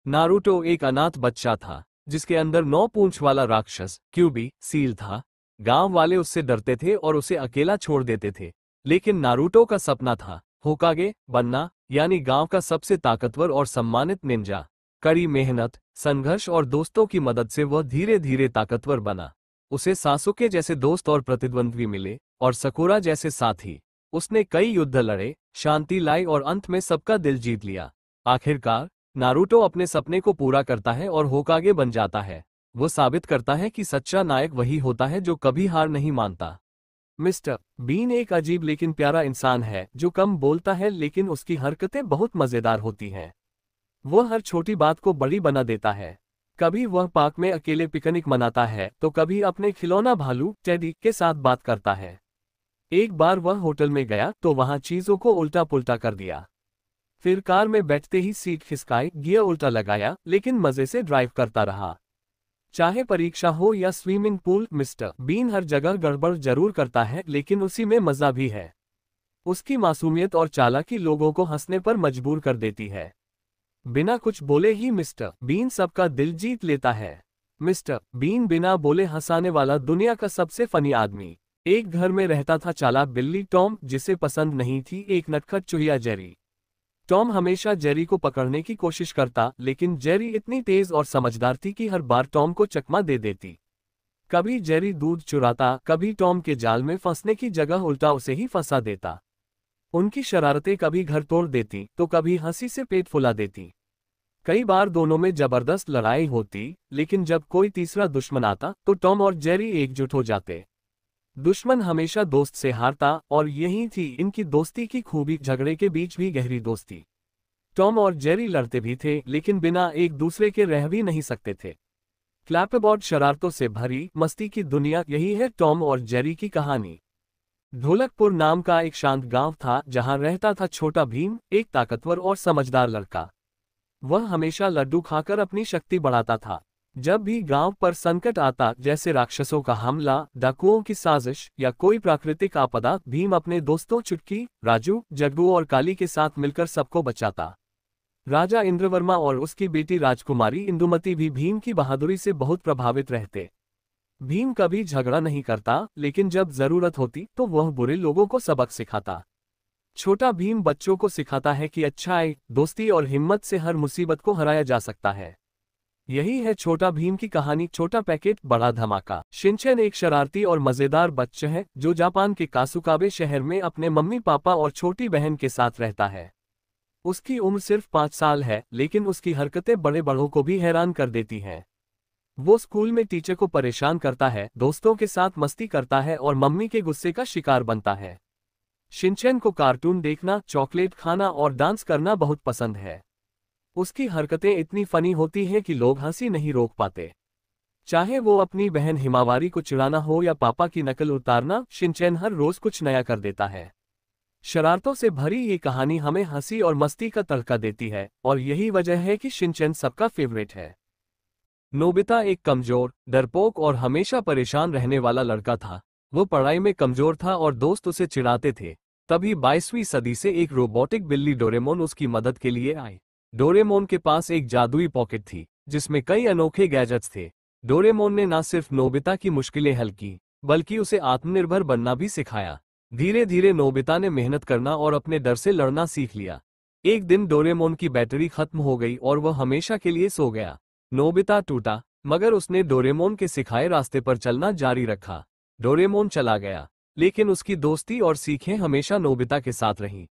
Naruto एक अनाथ बच्चा था जिसके अंदर 9 पूंछ वाला राक्षस क्यूबी सील था। गांव वाले उससे डरते थे और उसे अकेला छोड़ देते थे। लेकिन नारुतो का सपना था होकागे बनना, यानी गांव का सबसे ताकतवर और सम्मानित निंजा। कड़ी मेहनत, संघर्ष और दोस्तों की मदद से वह धीरे धीरे ताकतवर बना। उसे सासुके जैसे दोस्त और प्रतिद्वंद्वी मिले और सकुरा जैसे साथी। उसने कई युद्ध लड़े, शांति लाई और अंत में सबका दिल जीत लिया। आखिरकार नारुतो अपने सपने को पूरा करता है और होकागे बन जाता है। वो साबित करता है कि सच्चा नायक वही होता है जो कभी हार नहीं मानता। मिस्टर बीन एक अजीब लेकिन प्यारा इंसान है जो कम बोलता है लेकिन उसकी हरकतें बहुत मजेदार होती हैं। वह हर छोटी बात को बड़ी बना देता है। कभी वह पार्क में अकेले पिकनिक मनाता है तो कभी अपने खिलौना भालू टेडी के साथ बात करता है। एक बार वह होटल में गया तो वहां चीजों को उल्टा पुल्टा कर दिया। फिर कार में बैठते ही सीट खिसकाई, गियर उल्टा लगाया, लेकिन मजे से ड्राइव करता रहा। चाहे परीक्षा हो या स्विमिंग पूल, मिस्टर बीन हर जगह गड़बड़ जरूर करता है लेकिन उसी में मजा भी है। उसकी मासूमियत और चालाकी लोगों को हंसने पर मजबूर कर देती है। बिना कुछ बोले ही मिस्टर बीन सबका दिल जीत लेता है। मिस्टर बीन बिना बोले हंसाने वाला दुनिया का सबसे फनी आदमी। एक घर में रहता था चालाक बिल्ली टॉम, जिसे पसंद नहीं थी एक नटखट चूहिया जेरी। टॉम हमेशा जेरी को पकड़ने की कोशिश करता, लेकिन जेरी इतनी तेज और समझदार थी कि हर बार टॉम को चकमा दे देती। कभी जेरी दूध चुराता, कभी टॉम के जाल में फंसने की जगह उल्टा उसे ही फंसा देता। उनकी शरारतें कभी घर तोड़ देती तो कभी हंसी से पेट फुला देती। कई बार दोनों में जबरदस्त लड़ाई होती, लेकिन जब कोई तीसरा दुश्मन आता तो टॉम और जेरी एकजुट हो जाते। दुश्मन हमेशा दोस्त से हारता और यही थी इनकी दोस्ती की खूबी, झगड़े के बीच भी गहरी दोस्ती। टॉम और जेरी लड़ते भी थे लेकिन बिना एक दूसरे के रह भी नहीं सकते थे। क्लैपबोर्ड शरारतों से भरी मस्ती की दुनिया, यही है टॉम और जेरी की कहानी। ढोलकपुर नाम का एक शांत गांव था जहां रहता था छोटा भीम, एक ताकतवर और समझदार लड़का। वह हमेशा लड्डू खाकर अपनी शक्ति बढ़ाता था। जब भी गांव पर संकट आता, जैसे राक्षसों का हमला, डाकुओं की साजिश या कोई प्राकृतिक आपदा, भीम अपने दोस्तों चुटकी, राजू, जग्गू और काली के साथ मिलकर सबको बचाता। राजा इंद्रवर्मा और उसकी बेटी राजकुमारी इंदुमती भी भीम की बहादुरी से बहुत प्रभावित रहते। भीम कभी झगड़ा नहीं करता, लेकिन जब जरूरत होती तो वह बुरे लोगों को सबक सिखाता। छोटा भीम बच्चों को सिखाता है कि अच्छाई, दोस्ती और हिम्मत से हर मुसीबत को हराया जा सकता है। यही है छोटा भीम की कहानी। छोटा पैकेट बड़ा धमाका। शिनचैन एक शरारती और मजेदार बच्चा है जो जापान के कासुकाबे शहर में अपने मम्मी पापा और छोटी बहन के साथ रहता है। उसकी उम्र सिर्फ 5 साल है, लेकिन उसकी हरकतें बड़े बड़ों को भी हैरान कर देती हैं। वो स्कूल में टीचर को परेशान करता है, दोस्तों के साथ मस्ती करता है और मम्मी के गुस्से का शिकार बनता है। शिनचैन को कार्टून देखना, चॉकलेट खाना और डांस करना बहुत पसंद है। उसकी हरकतें इतनी फनी होती हैं कि लोग हंसी नहीं रोक पाते। चाहे वो अपनी बहन हिमावारी को चिढ़ाना हो या पापा की नकल उतारना, शिनचैन हर रोज कुछ नया कर देता है। शरारतों से भरी ये कहानी हमें हंसी और मस्ती का तड़का देती है और यही वजह है कि शिनचैन सबका फेवरेट है। नोबिता एक कमजोर, डरपोक और हमेशा परेशान रहने वाला लड़का था। वो पढ़ाई में कमजोर था और दोस्त उसे चिढ़ाते थे। तभी 22वीं सदी से एक रोबोटिक बिल्ली डोरेमोन उसकी मदद के लिए आई। डोरेमोन के पास एक जादुई पॉकेट थी जिसमें कई अनोखे गैजेट्स थे। डोरेमोन ने न सिर्फ नोबिता की मुश्किलें हल की, बल्कि उसे आत्मनिर्भर बनना भी सिखाया। धीरे धीरे नोबिता ने मेहनत करना और अपने डर से लड़ना सीख लिया। एक दिन डोरेमोन की बैटरी खत्म हो गई और वह हमेशा के लिए सो गया। नोबिता टूटा, मगर उसने डोरेमोन के सिखाए रास्ते पर चलना जारी रखा। डोरेमोन चला गया, लेकिन उसकी दोस्ती और सीखें हमेशा नोबिता के साथ रहीं।